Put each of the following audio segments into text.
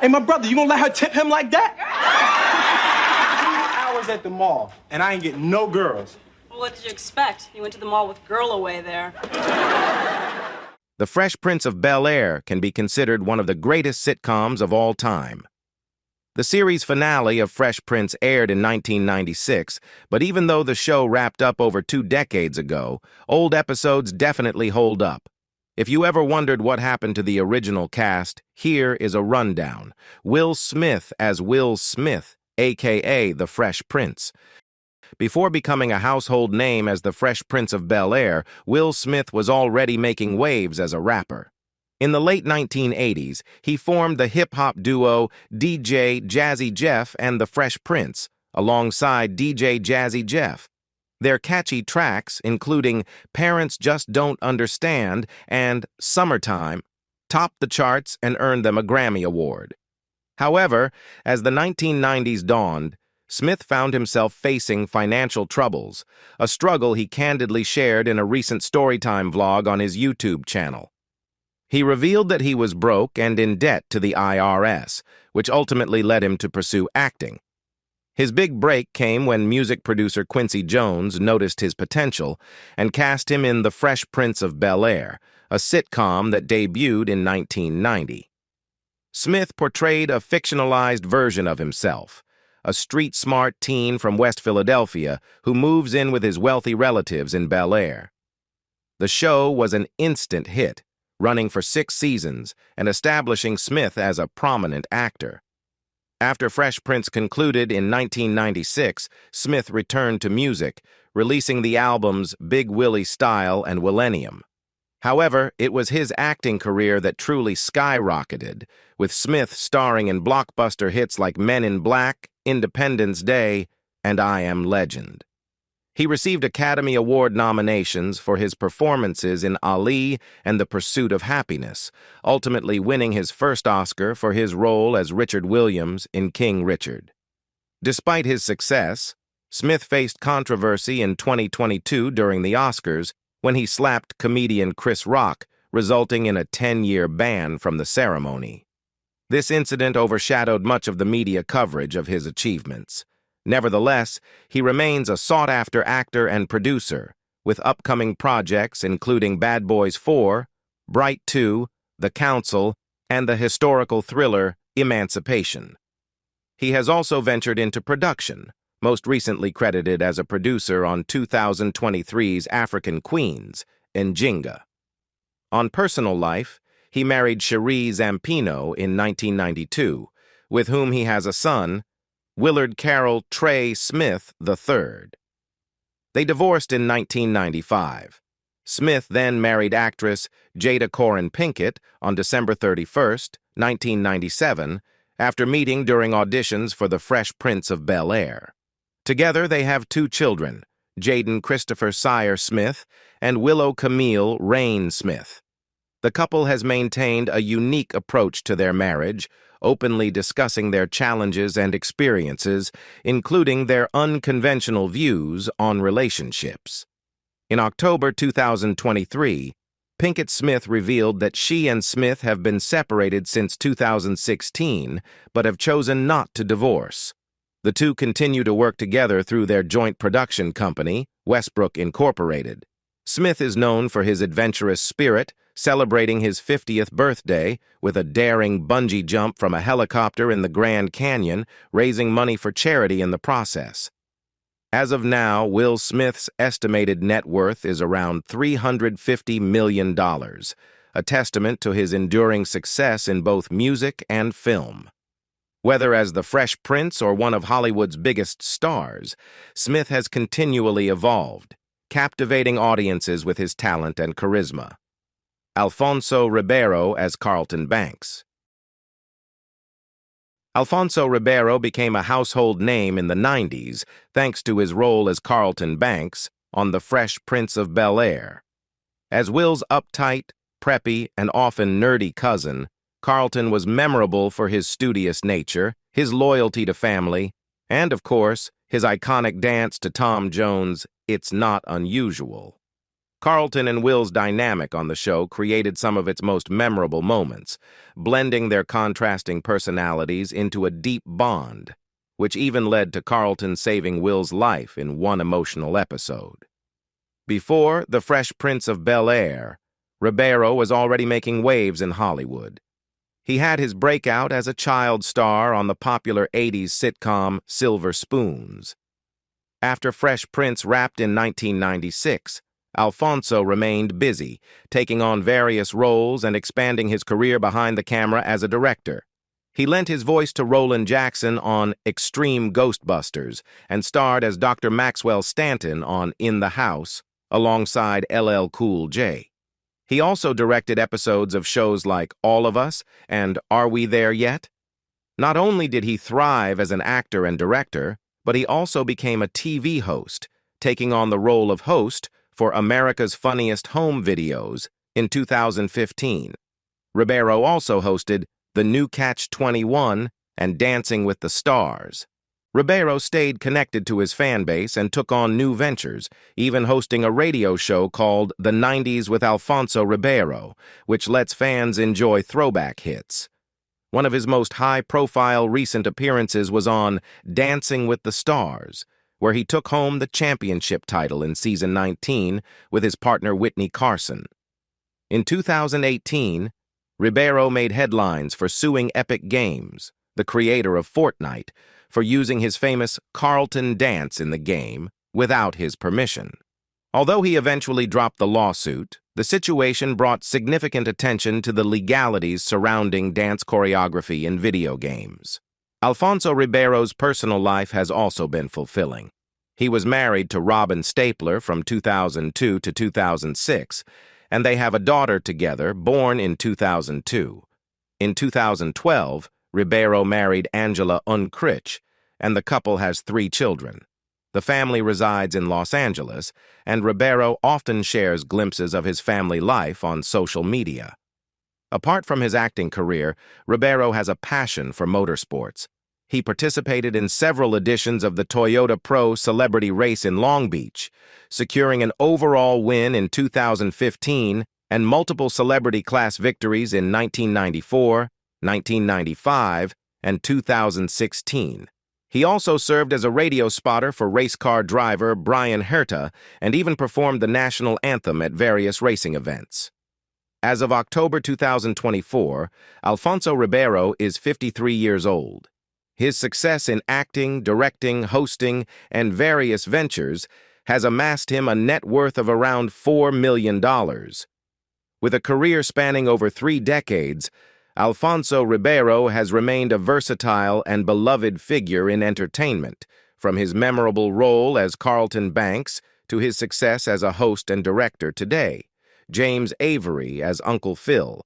Hey, my brother, you gonna let her tip him like that? 2 hours at the mall, and I ain't getting no girls. Well, what did you expect? You went to the mall with Girl Away there. The Fresh Prince of Bel-Air can be considered one of the greatest sitcoms of all time. The series finale of Fresh Prince aired in 1996, but even though the show wrapped up over 2 decades ago, old episodes definitely hold up. If you ever wondered what happened to the original cast, here is a rundown. Will Smith as Will Smith, a.k.a. the Fresh Prince. Before becoming a household name as the Fresh Prince of Bel-Air, Will Smith was already making waves as a rapper. In the late 1980s, he formed the hip-hop duo DJ Jazzy Jeff and the Fresh Prince, alongside DJ Jazzy Jeff. Their catchy tracks, including Parents Just Don't Understand and Summertime, topped the charts and earned them a Grammy Award. However, as the 1990s dawned, Smith found himself facing financial troubles, a struggle he candidly shared in a recent Storytime vlog on his YouTube channel. He revealed that he was broke and in debt to the IRS, which ultimately led him to pursue acting. His big break came when music producer Quincy Jones noticed his potential and cast him in The Fresh Prince of Bel-Air, a sitcom that debuted in 1990. Smith portrayed a fictionalized version of himself, a street-smart teen from West Philadelphia who moves in with his wealthy relatives in Bel-Air. The show was an instant hit, running for 6 seasons and establishing Smith as a prominent actor. After Fresh Prince concluded in 1996, Smith returned to music, releasing the albums Big Willie Style and Millennium. However, it was his acting career that truly skyrocketed, with Smith starring in blockbuster hits like Men in Black, Independence Day, and I Am Legend. He received Academy Award nominations for his performances in Ali and The Pursuit of Happiness, ultimately winning his first Oscar for his role as Richard Williams in King Richard. Despite his success, Smith faced controversy in 2022 during the Oscars when he slapped comedian Chris Rock, resulting in a 10-year ban from the ceremony. This incident overshadowed much of the media coverage of his achievements. Nevertheless, he remains a sought-after actor and producer, with upcoming projects including Bad Boys 4, Bright 2, The Council, and the historical thriller Emancipation. He has also ventured into production, most recently credited as a producer on 2023's African Queens, Njinga. On personal life, he married Cherie Zampino in 1992, with whom he has a son, Willard Carroll Trey Smith III. They divorced in 1995. Smith then married actress Jada Corin Pinkett on December 31, 1997, after meeting during auditions for The Fresh Prince of Bel-Air. Together, they have 2 children, Jaden Christopher Sire Smith and Willow Camille Rain Smith. The couple has maintained a unique approach to their marriage, openly discussing their challenges and experiences, including their unconventional views on relationships. In October 2023, Pinkett Smith revealed that she and Smith have been separated since 2016, but have chosen not to divorce. The two continue to work together through their joint production company, Westbrook Incorporated. Smith is known for his adventurous spirit, celebrating his 50th birthday with a daring bungee jump from a helicopter in the Grand Canyon, raising money for charity in the process. As of now, Will Smith's estimated net worth is around $350 million, a testament to his enduring success in both music and film. Whether as the Fresh Prince or one of Hollywood's biggest stars, Smith has continually evolved, captivating audiences with his talent and charisma. Alfonso Ribeiro as Carlton Banks. Alfonso Ribeiro became a household name in the 90s thanks to his role as Carlton Banks on The Fresh Prince of Bel-Air. As Will's uptight, preppy, and often nerdy cousin, Carlton was memorable for his studious nature, his loyalty to family, and, of course, his iconic dance to Tom Jones' It's Not Unusual. Carlton and Will's dynamic on the show created some of its most memorable moments, blending their contrasting personalities into a deep bond, which even led to Carlton saving Will's life in one emotional episode. Before The Fresh Prince of Bel-Air, Ribeiro was already making waves in Hollywood. He had his breakout as a child star on the popular 80s sitcom Silver Spoons. After Fresh Prince wrapped in 1996, Alfonso remained busy, taking on various roles and expanding his career behind the camera as a director. He lent his voice to Roland Jackson on Extreme Ghostbusters and starred as Dr. Maxwell Stanton on In the House, alongside LL Cool J. He also directed episodes of shows like All of Us and Are We There Yet? Not only did he thrive as an actor and director, but he also became a TV host, taking on the role of host for America's Funniest Home Videos in 2015. Ribeiro also hosted The New Catch-21 and Dancing with the Stars. Ribeiro stayed connected to his fan base and took on new ventures, even hosting a radio show called The 90s with Alfonso Ribeiro, which lets fans enjoy throwback hits. One of his most high-profile recent appearances was on Dancing with the Stars, where he took home the championship title in season 19 with his partner Whitney Carson. In 2018, Ribeiro made headlines for suing Epic Games, the creator of Fortnite, for using his famous Carlton dance in the game without his permission. Although he eventually dropped the lawsuit, the situation brought significant attention to the legalities surrounding dance choreography in video games. Alfonso Ribeiro's personal life has also been fulfilling. He was married to Robin Stapler from 2002 to 2006, and they have a daughter together, born in 2002. In 2012, Ribeiro married Angela Unkrich, and the couple has 3 children. The family resides in Los Angeles, and Ribeiro often shares glimpses of his family life on social media. Apart from his acting career, Ribeiro has a passion for motorsports. He participated in several editions of the Toyota Pro Celebrity Race in Long Beach, securing an overall win in 2015 and multiple celebrity class victories in 1994, 1995, and 2016. He also served as a radio spotter for race car driver Brian Herta and even performed the national anthem at various racing events. As of October 2024, Alfonso Ribeiro is 53 years old. His success in acting, directing, hosting, and various ventures has amassed him a net worth of around $4 million. With a career spanning over 3 decades, Alfonso Ribeiro has remained a versatile and beloved figure in entertainment, from his memorable role as Carlton Banks to his success as a host and director today, James Avery as Uncle Phil.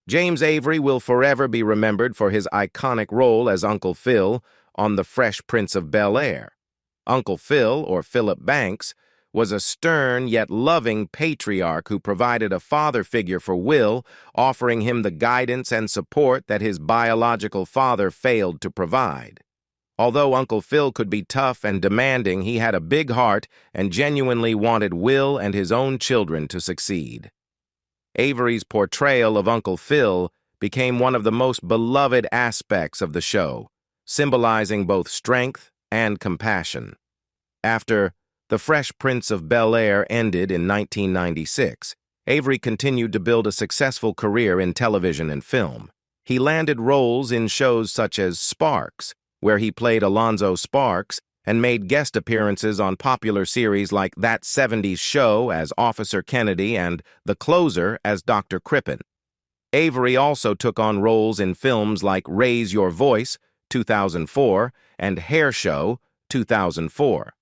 James Avery will forever be remembered for his iconic role as Uncle Phil on The Fresh Prince of Bel-Air. Uncle Phil, or Philip Banks, was a stern yet loving patriarch who provided a father figure for Will, offering him the guidance and support that his biological father failed to provide. Although Uncle Phil could be tough and demanding, he had a big heart and genuinely wanted Will and his own children to succeed. Avery's portrayal of Uncle Phil became one of the most beloved aspects of the show, symbolizing both strength and compassion. After The Fresh Prince of Bel-Air ended in 1996, Avery continued to build a successful career in television and film. He landed roles in shows such as Sparks, where he played Alonzo Sparks, and made guest appearances on popular series like That 70s Show as Officer Kennedy and The Closer as Dr. Crippen. Avery also took on roles in films like Raise Your Voice, 2004, and Hair Show, 2004.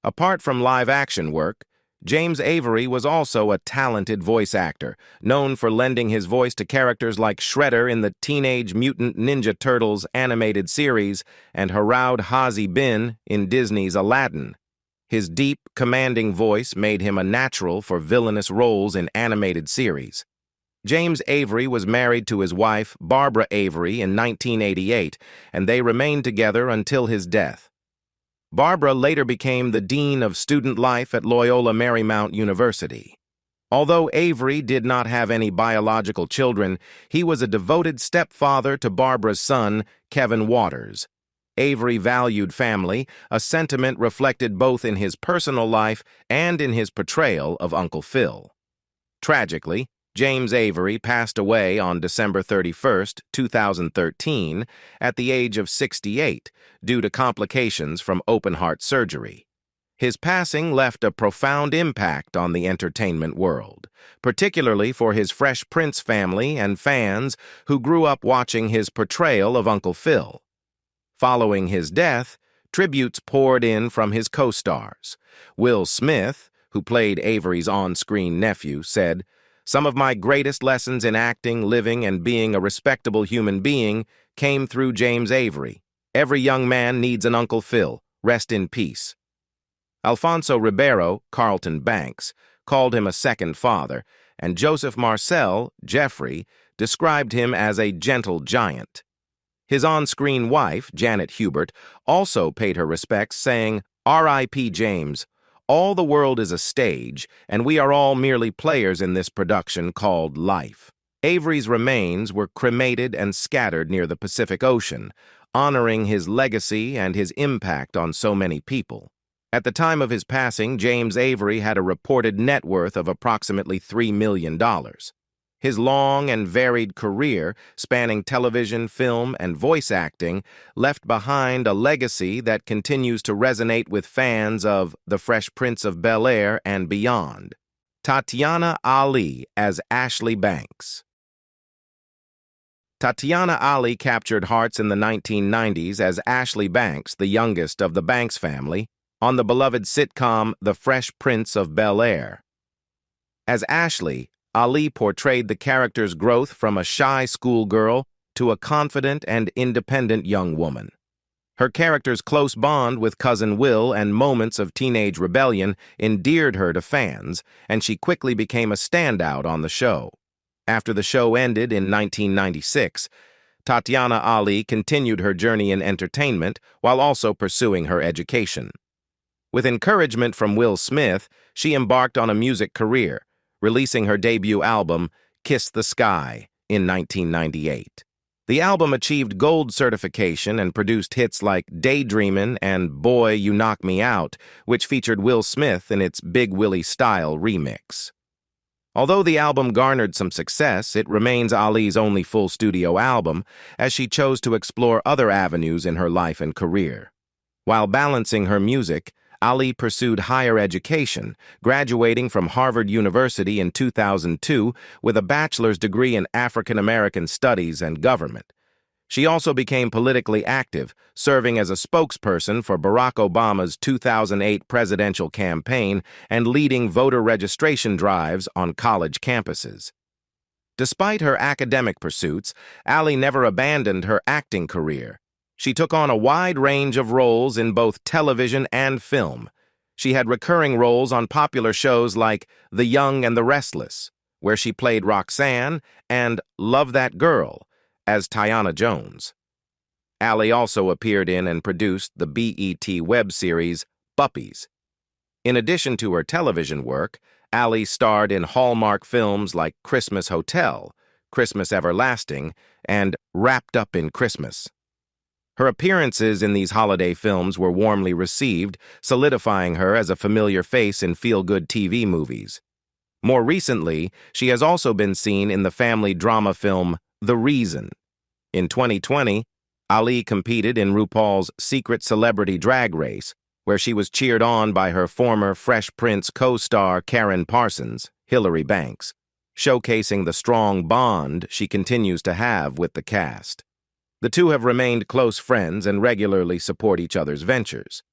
Apart from live-action work, James Avery was also a talented voice actor, known for lending his voice to characters like Shredder in the Teenage Mutant Ninja Turtles animated series and Haroud Hazi Bin in Disney's Aladdin. His deep, commanding voice made him a natural for villainous roles in animated series. James Avery was married to his wife, Barbara Avery, in 1988, and they remained together until his death. Barbara later became the Dean of Student Life at Loyola Marymount University. Although Avery did not have any biological children, he was a devoted stepfather to Barbara's son, Kevin Waters. Avery valued family, a sentiment reflected both in his personal life and in his portrayal of Uncle Phil. Tragically, James Avery passed away on December 31, 2013, at the age of 68 due to complications from open-heart surgery. His passing left a profound impact on the entertainment world, particularly for his Fresh Prince family and fans who grew up watching his portrayal of Uncle Phil. Following his death, tributes poured in from his co-stars. Will Smith, who played Avery's on-screen nephew, said, "Some of my greatest lessons in acting, living, and being a respectable human being came through James Avery. Every young man needs an Uncle Phil. Rest in peace." Alfonso Ribeiro, Carlton Banks, called him a second father, and Joseph Marcel, Jeffrey, described him as a gentle giant. His on-screen wife, Janet Hubert, also paid her respects, saying, "R.I.P. James. All the world is a stage, and we are all merely players in this production called life." Avery's remains were cremated and scattered near the Pacific Ocean, honoring his legacy and his impact on so many people. At the time of his passing, James Avery had a reported net worth of approximately $3 million. His long and varied career, spanning television, film, and voice acting, left behind a legacy that continues to resonate with fans of The Fresh Prince of Bel-Air and beyond. Tatiana Ali as Ashley Banks. Tatiana Ali captured hearts in the 1990s as Ashley Banks, the youngest of the Banks family, on the beloved sitcom The Fresh Prince of Bel-Air. As Ashley, Ali portrayed the character's growth from a shy schoolgirl to a confident and independent young woman. Her character's close bond with cousin Will and moments of teenage rebellion endeared her to fans, and she quickly became a standout on the show. After the show ended in 1996, Tatiana Ali continued her journey in entertainment while also pursuing her education. With encouragement from Will Smith, she embarked on a music career, releasing her debut album, Kiss the Sky, in 1998. The album achieved gold certification and produced hits like Daydreamin' and Boy, You Knock Me Out, which featured Will Smith in its Big Willie Style remix. Although the album garnered some success, it remains Ali's only full studio album, as she chose to explore other avenues in her life and career. While balancing her music, Ali pursued higher education, graduating from Harvard University in 2002 with a bachelor's degree in African American Studies and Government. She also became politically active, serving as a spokesperson for Barack Obama's 2008 presidential campaign and leading voter registration drives on college campuses. Despite her academic pursuits, Ali never abandoned her acting career. She took on a wide range of roles in both television and film. She had recurring roles on popular shows like The Young and the Restless, where she played Roxanne, and Love That Girl as Tiana Jones. Ali also appeared in and produced the BET web series Buppies. In addition to her television work, Ali starred in Hallmark films like Christmas Hotel, Christmas Everlasting, and Wrapped Up in Christmas. Her appearances in these holiday films were warmly received, solidifying her as a familiar face in feel-good TV movies. More recently, she has also been seen in the family drama film The Reason. In 2020, Ali competed in RuPaul's Secret Celebrity Drag Race, where she was cheered on by her former Fresh Prince co-star Karen Parsons, Hilary Banks, showcasing the strong bond she continues to have with the cast. The two have remained close friends and regularly support each other's ventures.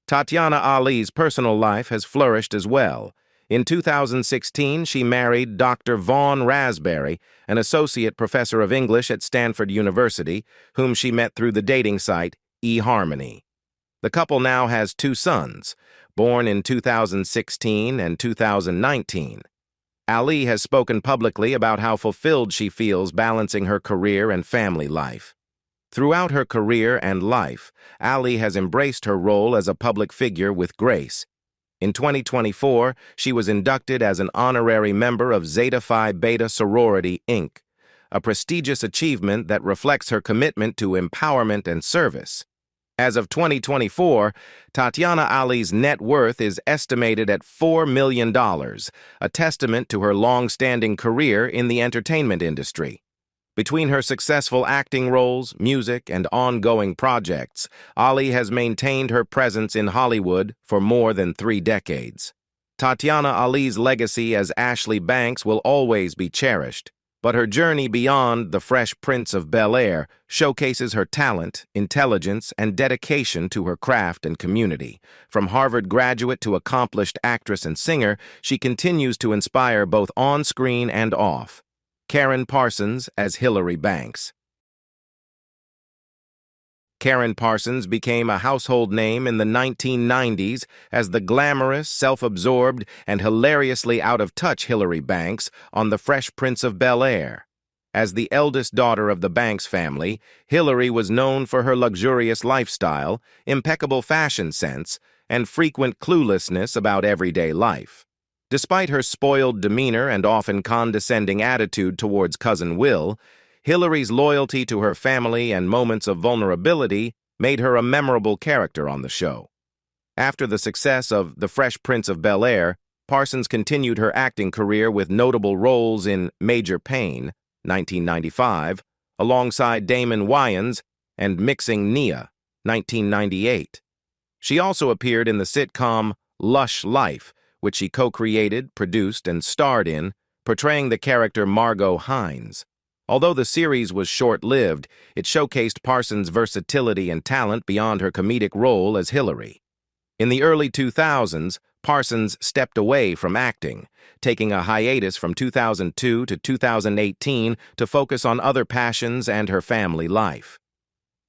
Tatiana Ali's personal life has flourished as well. In 2016, she married Dr. Vaughn Rasberry, an associate professor of English at Stanford University, whom she met through the dating site eHarmony. The couple now has 2 sons, born in 2016 and 2019. Ali has spoken publicly about how fulfilled she feels balancing her career and family life. Throughout her career and life, Ali has embraced her role as a public figure with grace. In 2024, she was inducted as an honorary member of Zeta Phi Beta Sorority, Inc., a prestigious achievement that reflects her commitment to empowerment and service. As of 2024, Tatiana Ali's net worth is estimated at $4 million, a testament to her long-standing career in the entertainment industry. Between her successful acting roles, music, and ongoing projects, Ali has maintained her presence in Hollywood for more than 3 decades. Tatiana Ali's legacy as Ashley Banks will always be cherished, but her journey beyond the Fresh Prince of Bel-Air showcases her talent, intelligence, and dedication to her craft and community. From Harvard graduate to accomplished actress and singer, she continues to inspire both on-screen and off. Karen Parsons as Hilary Banks. Karen Parsons became a household name in the 1990s as the glamorous, self-absorbed, and hilariously out-of-touch Hilary Banks on The Fresh Prince of Bel-Air. As the eldest daughter of the Banks family, Hilary was known for her luxurious lifestyle, impeccable fashion sense, and frequent cluelessness about everyday life. Despite her spoiled demeanor and often condescending attitude towards cousin Will, Hilary's loyalty to her family and moments of vulnerability made her a memorable character on the show. After the success of The Fresh Prince of Bel-Air, Parsons continued her acting career with notable roles in Major Payne, 1995, alongside Damon Wayans, and Mixing Nia, 1998. She also appeared in the sitcom Lush Life, which she co-created, produced, and starred in, portraying the character Margot Hines. Although the series was short-lived, it showcased Parsons' versatility and talent beyond her comedic role as Hilary. In the early 2000s, Parsons stepped away from acting, taking a hiatus from 2002 to 2018 to focus on other passions and her family life.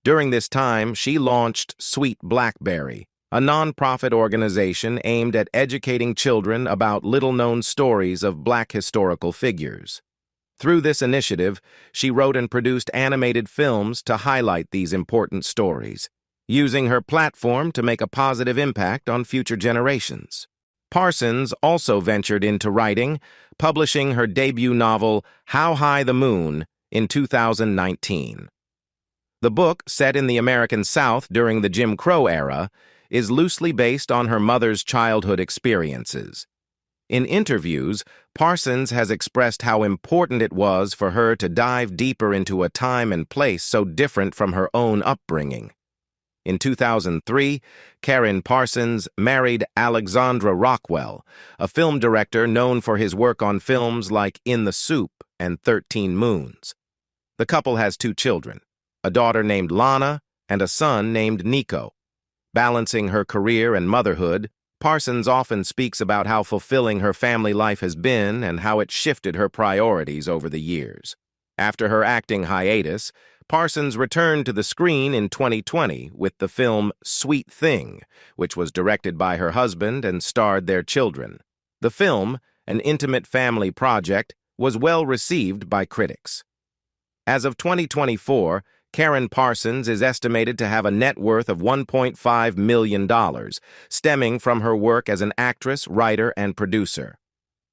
During this time, she launched Sweet Blackberry, a nonprofit organization aimed at educating children about little-known stories of Black historical figures. Through this initiative, she wrote and produced animated films to highlight these important stories, using her platform to make a positive impact on future generations. Parsons also ventured into writing, publishing her debut novel, How High the Moon, in 2019. The book, set in the American South during the Jim Crow era, is loosely based on her mother's childhood experiences. In interviews, Parsons has expressed how important it was for her to dive deeper into a time and place so different from her own upbringing. In 2003, Karen Parsons married Alexandra Rockwell, a film director known for his work on films like In the Soup and 13 Moons. The couple has 2 children, a daughter named Lana and a son named Nico. Balancing her career and motherhood, Parsons often speaks about how fulfilling her family life has been and how it shifted her priorities over the years. After her acting hiatus, Parsons returned to the screen in 2020 with the film Sweet Thing, which was directed by her husband and starred their children. The film, an intimate family project, was well received by critics. As of 2024, Karen Parsons is estimated to have a net worth of $1.5 million, stemming from her work as an actress, writer, and producer.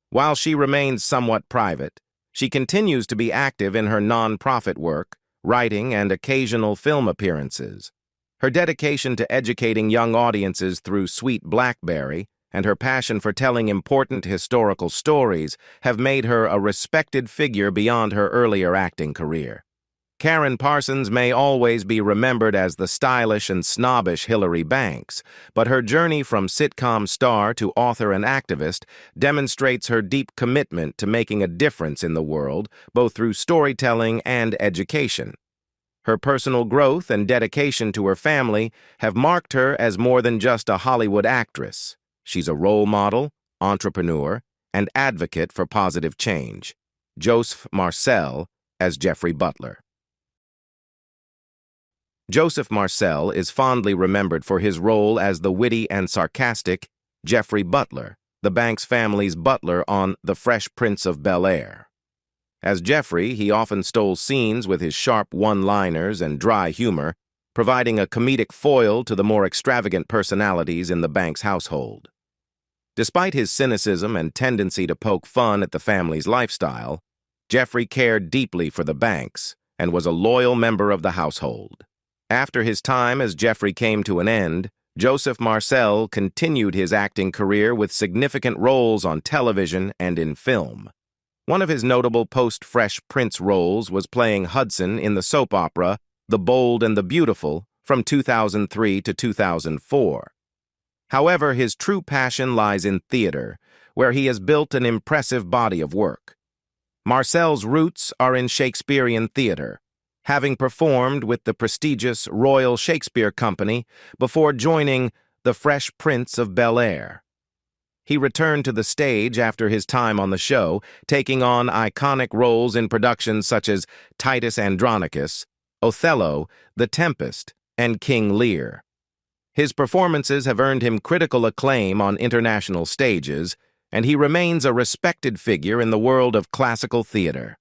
While she remains somewhat private, she continues to be active in her nonprofit work, writing, and occasional film appearances. Her dedication to educating young audiences through Sweet Blackberry and her passion for telling important historical stories have made her a respected figure beyond her earlier acting career. Karen Parsons may always be remembered as the stylish and snobbish Hilary Banks, but her journey from sitcom star to author and activist demonstrates her deep commitment to making a difference in the world, both through storytelling and education. Her personal growth and dedication to her family have marked her as more than just a Hollywood actress. She's a role model, entrepreneur, and advocate for positive change. Joseph Marcel as Jeffrey Butler. Joseph Marcel is fondly remembered for his role as the witty and sarcastic Jeffrey Butler, the Banks family's butler on The Fresh Prince of Bel-Air. As Jeffrey, he often stole scenes with his sharp one-liners and dry humor, providing a comedic foil to the more extravagant personalities in the Banks household. Despite his cynicism and tendency to poke fun at the family's lifestyle, Jeffrey cared deeply for the Banks and was a loyal member of the household. After his time as Jeffrey came to an end, Joseph Marcel continued his acting career with significant roles on television and in film. One of his notable post-Fresh Prince roles was playing Hudson in the soap opera The Bold and the Beautiful from 2003 to 2004. However, his true passion lies in theater, where he has built an impressive body of work. Marcel's roots are in Shakespearean theater, having performed with the prestigious Royal Shakespeare Company before joining the Fresh Prince of Bel-Air. He returned to the stage after his time on the show, taking on iconic roles in productions such as Titus Andronicus, Othello, The Tempest, and King Lear. His performances have earned him critical acclaim on international stages, and he remains a respected figure in the world of classical theater.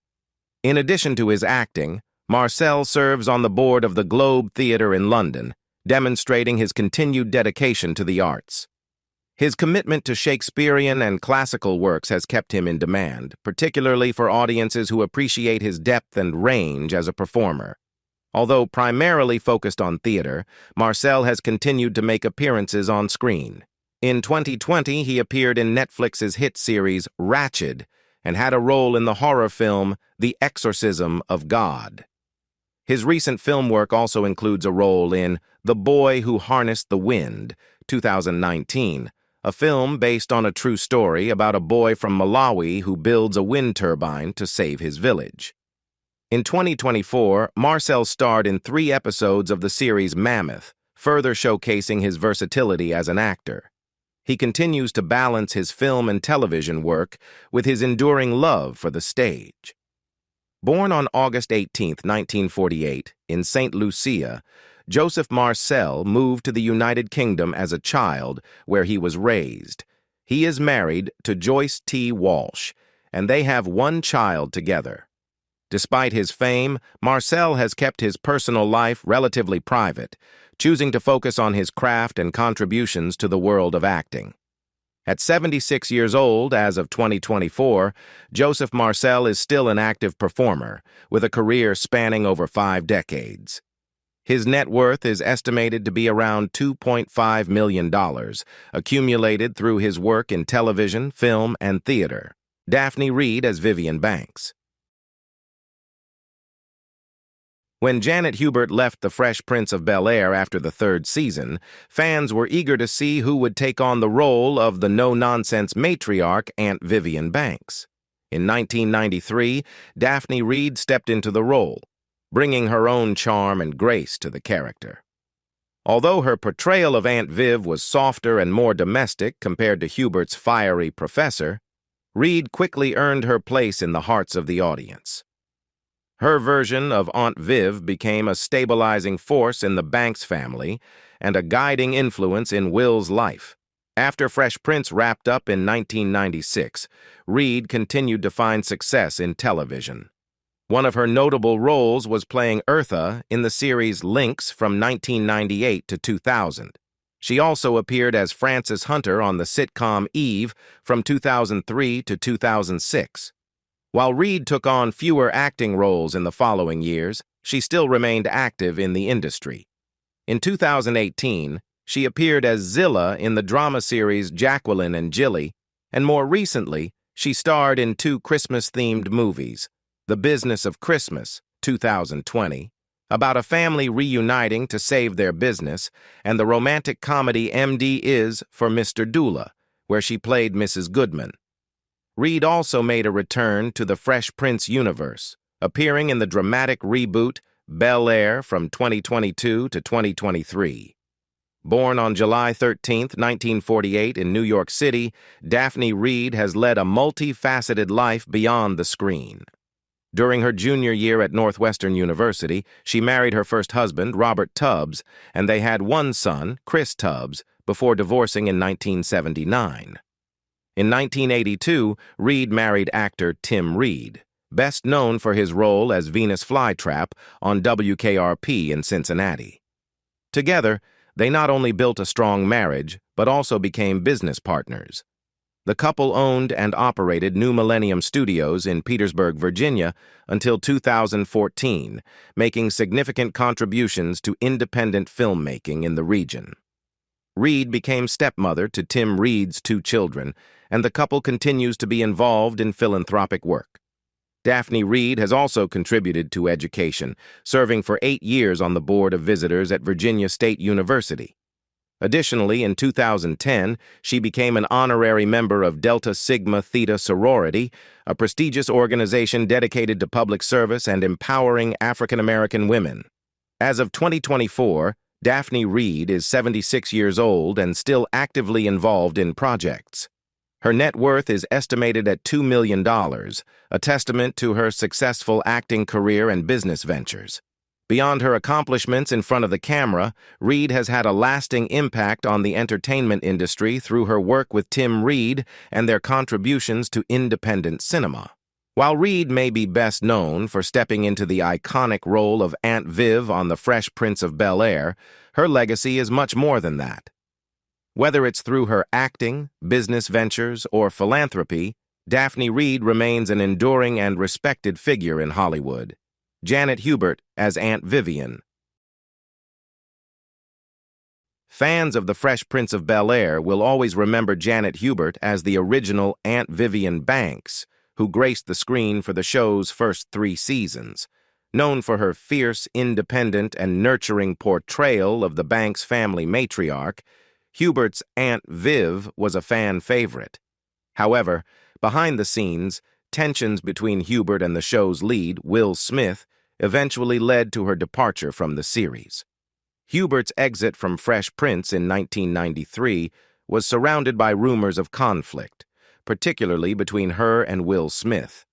In addition to his acting, Marcel serves on the board of the Globe Theatre in London, demonstrating his continued dedication to the arts. His commitment to Shakespearean and classical works has kept him in demand, particularly for audiences who appreciate his depth and range as a performer. Although primarily focused on theater, Marcel has continued to make appearances on screen. In 2020, he appeared in Netflix's hit series Ratched and had a role in the horror film The Exorcism of God. His recent film work also includes a role in The Boy Who Harnessed the Wind, 2019, a film based on a true story about a boy from Malawi who builds a wind turbine to save his village. In 2024, Marcel starred in 3 episodes of the series Mammoth, further showcasing his versatility as an actor. He continues to balance his film and television work with his enduring love for the stage. Born on August 18, 1948, in St. Lucia, Joseph Marcel moved to the United Kingdom as a child, where he was raised. He is married to Joyce T. Walsh, and they have 1 child together. Despite his fame, Marcel has kept his personal life relatively private, choosing to focus on his craft and contributions to the world of acting. At 76 years old, as of 2024, Joseph Marcel is still an active performer, with a career spanning over 5 decades. His net worth is estimated to be around $2.5 million, accumulated through his work in television, film, and theater. Daphne Reid as Vivian Banks. When Janet Hubert left The Fresh Prince of Bel-Air after the 3rd season, fans were eager to see who would take on the role of the no-nonsense matriarch Aunt Vivian Banks. In 1993, Daphne Reid stepped into the role, bringing her own charm and grace to the character. Although her portrayal of Aunt Viv was softer and more domestic compared to Hubert's fiery professor, Reid quickly earned her place in the hearts of the audience. Her version of Aunt Viv became a stabilizing force in the Banks family and a guiding influence in Will's life. After Fresh Prince wrapped up in 1996, Reid continued to find success in television. One of her notable roles was playing Eartha in the series Lynx from 1998 to 2000. She also appeared as Frances Hunter on the sitcom Eve from 2003 to 2006. While Reid took on fewer acting roles in the following years, she still remained active in the industry. In 2018, she appeared as Zilla in the drama series Jacqueline and Jilly, and more recently, she starred in 2 Christmas-themed movies, The Business of Christmas, 2020, about a family reuniting to save their business, and the romantic comedy MD Is for Mr. Dula, where she played Mrs. Goodman. Reid also made a return to the Fresh Prince universe, appearing in the dramatic reboot Bel-Air from 2022 to 2023. Born on July 13, 1948 in New York City, Daphne Reid has led a multifaceted life beyond the screen. During her junior year at Northwestern University, she married her first husband, Robert Tubbs, and they had 1 son, Chris Tubbs, before divorcing in 1979. In 1982, Reid married actor Tim Reid. best known for his role as Venus Flytrap on WKRP in Cincinnati. Together, they not only built a strong marriage, but also became business partners. The couple owned and operated New Millennium Studios in Petersburg, Virginia, until 2014, making significant contributions to independent filmmaking in the region. Reed became stepmother to Tim Reed's 2 children, and the couple continues to be involved in philanthropic work. Daphne Reed has also contributed to education, serving for 8 years on the Board of Visitors at Virginia State University. Additionally, in 2010, she became an honorary member of Delta Sigma Theta sorority, a prestigious organization dedicated to public service and empowering African American women. As of 2024, Daphne Reed is 76 years old and still actively involved in projects. Her net worth is estimated at $2 million, a testament to her successful acting career and business ventures. Beyond her accomplishments in front of the camera, Reed has had a lasting impact on the entertainment industry through her work with Tim Reed and their contributions to independent cinema. While Reed may be best known for stepping into the iconic role of Aunt Viv on The Fresh Prince of Bel-Air, her legacy is much more than that. Whether it's through her acting, business ventures, or philanthropy, Daphne Reed remains an enduring and respected figure in Hollywood. Janet Hubert as Aunt Vivian. Fans of The Fresh Prince of Bel-Air will always remember Janet Hubert as the original Aunt Vivian Banks, who graced the screen for the show's first 3 seasons. Known for her fierce, independent, and nurturing portrayal of the Banks family matriarch, Hubert's Aunt Viv was a fan favorite. However, behind the scenes, tensions between Hubert and the show's lead, Will Smith, eventually led to her departure from the series. Hubert's exit from Fresh Prince in 1993 was surrounded by rumors of conflict, particularly between her and Will Smith.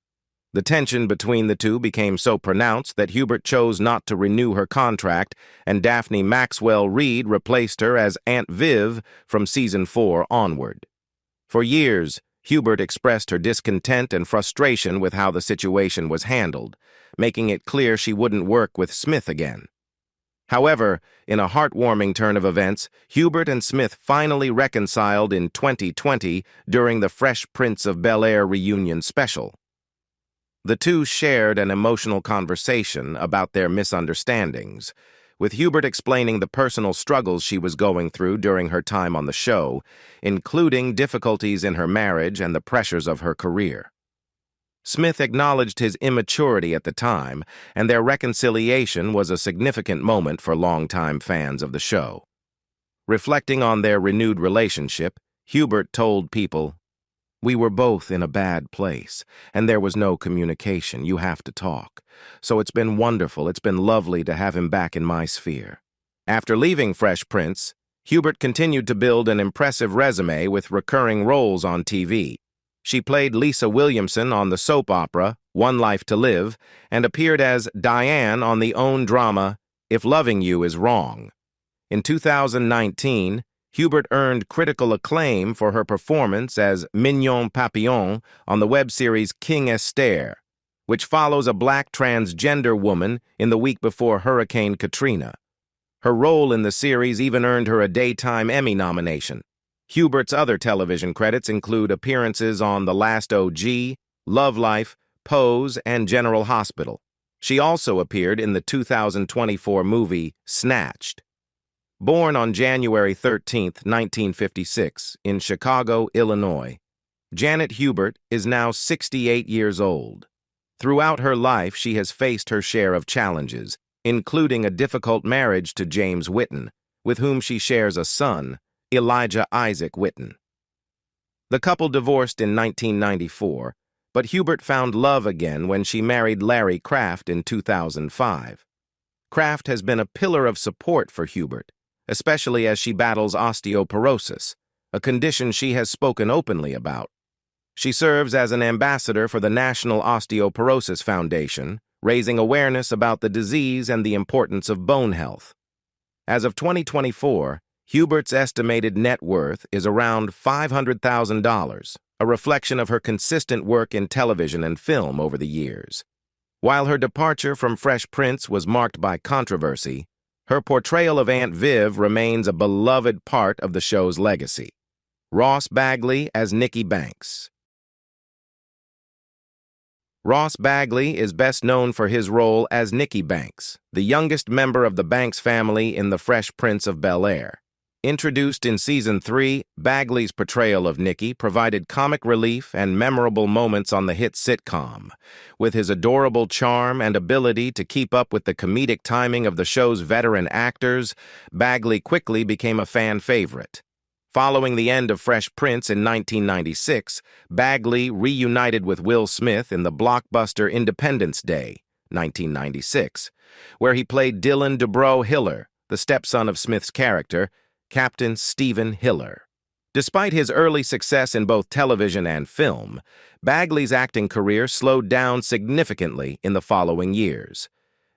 The tension between the two became so pronounced that Hubert chose not to renew her contract, and Daphne Maxwell Reed replaced her as Aunt Viv from season 4 onward. For years, Hubert expressed her discontent and frustration with how the situation was handled, making it clear she wouldn't work with Smith again. However, in a heartwarming turn of events, Hubert and Smith finally reconciled in 2020 during the Fresh Prince of Bel-Air reunion special. The two shared an emotional conversation about their misunderstandings, with Hubert explaining the personal struggles she was going through during her time on the show, including difficulties in her marriage and the pressures of her career. Smith acknowledged his immaturity at the time, and their reconciliation was a significant moment for longtime fans of the show. Reflecting on their renewed relationship, Hubert told People, "We were both in a bad place, and there was no communication. You have to talk. So it's been wonderful. It's been lovely to have him back in my sphere." After leaving Fresh Prince, Hubert continued to build an impressive resume with recurring roles on TV. She played Lisa Williamson on the soap opera One Life to Live and appeared as Diane on the OWN drama If Loving You Is Wrong. In 2019, Hubert earned critical acclaim for her performance as Mignon Papillon on the web series King Esther, which follows a black transgender woman in the week before Hurricane Katrina. Her role in the series even earned her a Daytime Emmy nomination. Hubert's other television credits include appearances on The Last OG, Love Life, Pose, and General Hospital. She also appeared in the 2024 movie Snatched. Born on January 13, 1956, in Chicago, Illinois, Janet Hubert is now 68 years old. Throughout her life, she has faced her share of challenges, including a difficult marriage to James Whitten, with whom she shares a son, Elijah Isaac Whitten. The couple divorced in 1994, but Hubert found love again when she married Larry Kraft in 2005. Kraft has been a pillar of support for Hubert, especially as she battles osteoporosis, a condition she has spoken openly about. She serves as an ambassador for the National Osteoporosis Foundation, raising awareness about the disease and the importance of bone health. As of 2024, Hubert's estimated net worth is around $500,000, a reflection of her consistent work in television and film over the years. While her departure from Fresh Prince was marked by controversy, her portrayal of Aunt Viv remains a beloved part of the show's legacy. Ross Bagley as Nikki Banks. Ross Bagley is best known for his role as Nikki Banks, the youngest member of the Banks family in The Fresh Prince of Bel-Air. Introduced in Season 3, Bagley's portrayal of Nikki provided comic relief and memorable moments on the hit sitcom. With his adorable charm and ability to keep up with the comedic timing of the show's veteran actors, Bagley quickly became a fan favorite. Following the end of Fresh Prince in 1996, Bagley reunited with Will Smith in the blockbuster Independence Day, 1996, where he played Dylan Dubrow Hiller, the stepson of Smith's character, Captain Stephen Hiller. Despite his early success in both television and film, Bagley's acting career slowed down significantly in the following years.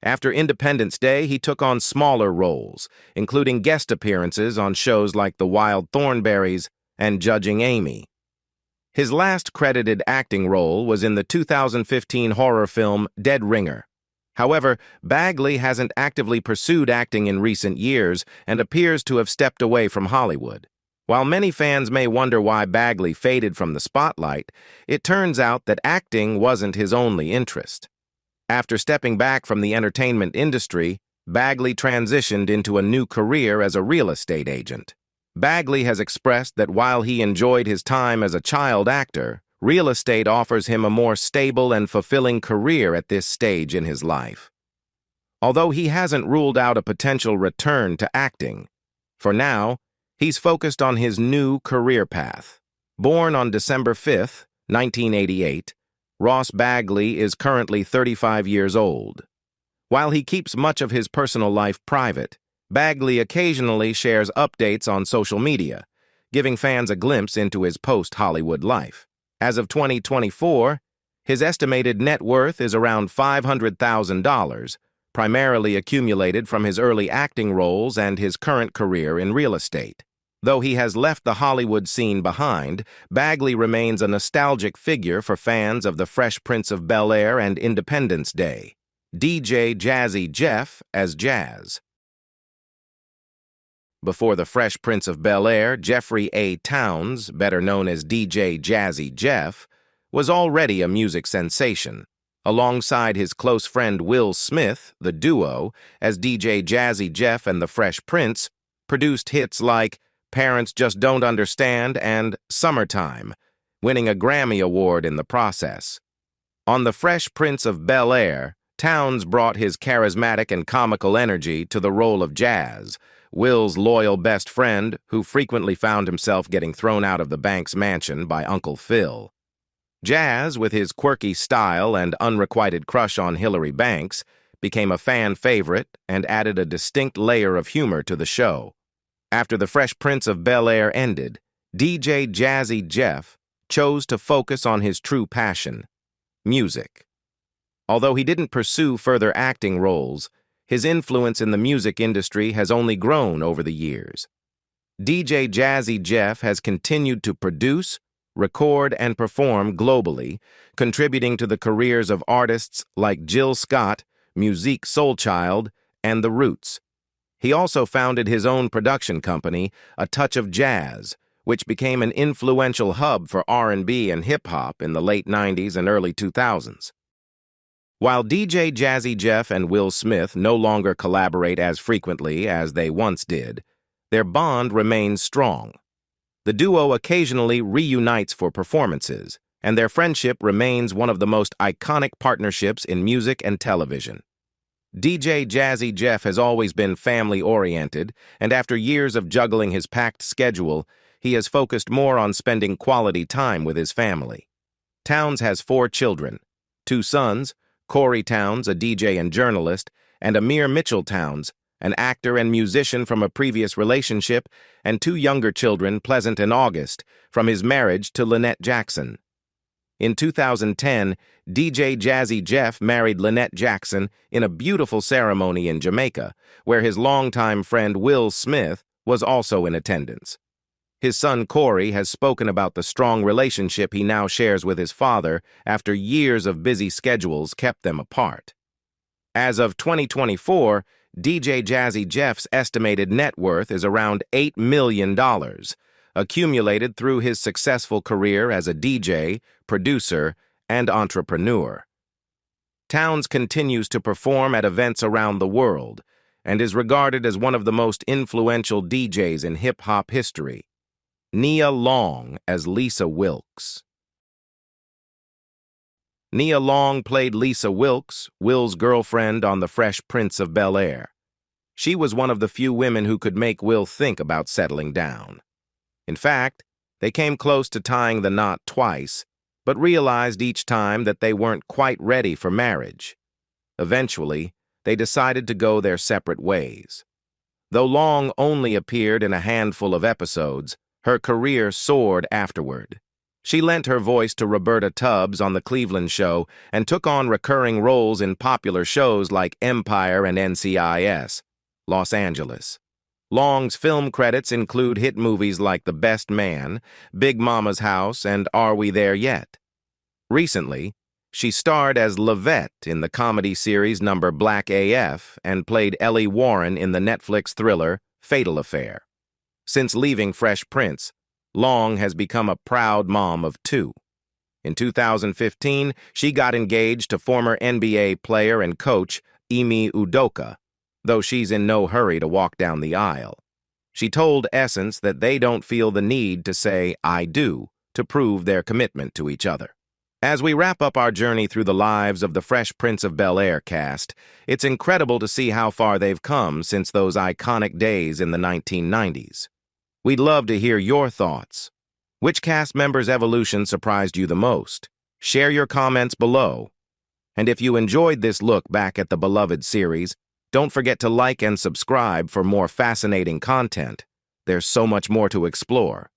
After Independence Day, he took on smaller roles, including guest appearances on shows like The Wild Thornberrys and Judging Amy. His last credited acting role was in the 2015 horror film Dead Ringer. However, Bagley hasn't actively pursued acting in recent years and appears to have stepped away from Hollywood. While many fans may wonder why Bagley faded from the spotlight, it turns out that acting wasn't his only interest. After stepping back from the entertainment industry, Bagley transitioned into a new career as a real estate agent. Bagley has expressed that while he enjoyed his time as a child actor, real estate offers him a more stable and fulfilling career at this stage in his life. Although he hasn't ruled out a potential return to acting, for now, he's focused on his new career path. Born on December 5, 1988, Ross Bagley is currently 35 years old. While he keeps much of his personal life private, Bagley occasionally shares updates on social media, giving fans a glimpse into his post-Hollywood life. As of 2024, his estimated net worth is around $500,000, primarily accumulated from his early acting roles and his current career in real estate. Though he has left the Hollywood scene behind, Bagley remains a nostalgic figure for fans of The Fresh Prince of Bel-Air and Independence Day. DJ Jazzy Jeff as Jazz. Before The Fresh Prince of Bel-Air, Jeffrey A. Towns, better known as DJ Jazzy Jeff, was already a music sensation. Alongside his close friend Will Smith, the duo, as DJ Jazzy Jeff and The Fresh Prince, produced hits like Parents Just Don't Understand and Summertime, winning a Grammy Award in the process. On The Fresh Prince of Bel-Air, Towns brought his charismatic and comical energy to the role of Jazz, Will's loyal best friend who frequently found himself getting thrown out of the Banks mansion by Uncle Phil. Jazz, with his quirky style and unrequited crush on Hillary Banks, became a fan favorite and added a distinct layer of humor to the show. After The Fresh Prince of Bel-Air ended, DJ Jazzy Jeff chose to focus on his true passion, music. Although he didn't pursue further acting roles, his influence in the music industry has only grown over the years. DJ Jazzy Jeff has continued to produce, record, and perform globally, contributing to the careers of artists like Jill Scott, Musique Soulchild, and The Roots. He also founded his own production company, A Touch of Jazz, which became an influential hub for R&B and hip-hop in the late 90s and early 2000s. While DJ Jazzy Jeff and Will Smith no longer collaborate as frequently as they once did, their bond remains strong. The duo occasionally reunites for performances, and their friendship remains one of the most iconic partnerships in music and television. DJ Jazzy Jeff has always been family-oriented, and after years of juggling his packed schedule, he has focused more on spending quality time with his family. Towns has 4 children, 2 sons, Corey Towns, a DJ and journalist, and Amir Mitchell Towns, an actor and musician from a previous relationship, and 2 younger children, Pleasant and August, from his marriage to Lynette Jackson. In 2010, DJ Jazzy Jeff married Lynette Jackson in a beautiful ceremony in Jamaica, where his longtime friend Will Smith was also in attendance. His son Corey has spoken about the strong relationship he now shares with his father after years of busy schedules kept them apart. As of 2024, DJ Jazzy Jeff's estimated net worth is around $8 million, accumulated through his successful career as a DJ, producer, and entrepreneur. Towns continues to perform at events around the world and is regarded as one of the most influential DJs in hip-hop history. Nia Long as Lisa Wilkes. Nia Long played Lisa Wilkes, Will's girlfriend on The Fresh Prince of Bel-Air. She was one of the few women who could make Will think about settling down. In fact, they came close to tying the knot twice, but realized each time that they weren't quite ready for marriage. Eventually, they decided to go their separate ways. Though Long only appeared in a handful of episodes, her career soared afterward. She lent her voice to Roberta Tubbs on The Cleveland Show and took on recurring roles in popular shows like Empire and NCIS, Los Angeles. Long's film credits include hit movies like The Best Man, Big Mama's House, and Are We There Yet? Recently, she starred as Lavette in the comedy series number Black AF and played Ellie Warren in the Netflix thriller Fatal Affair. Since leaving Fresh Prince, Long has become a proud mom of two. In 2015, she got engaged to former NBA player and coach Ime Udoka, though she's in no hurry to walk down the aisle. She told Essence that they don't feel the need to say, "I do," to prove their commitment to each other. As we wrap up our journey through the lives of the Fresh Prince of Bel-Air cast, it's incredible to see how far they've come since those iconic days in the 1990s. We'd love to hear your thoughts. Which cast member's evolution surprised you the most? Share your comments below. And if you enjoyed this look back at the beloved series, don't forget to like and subscribe for more fascinating content. There's so much more to explore.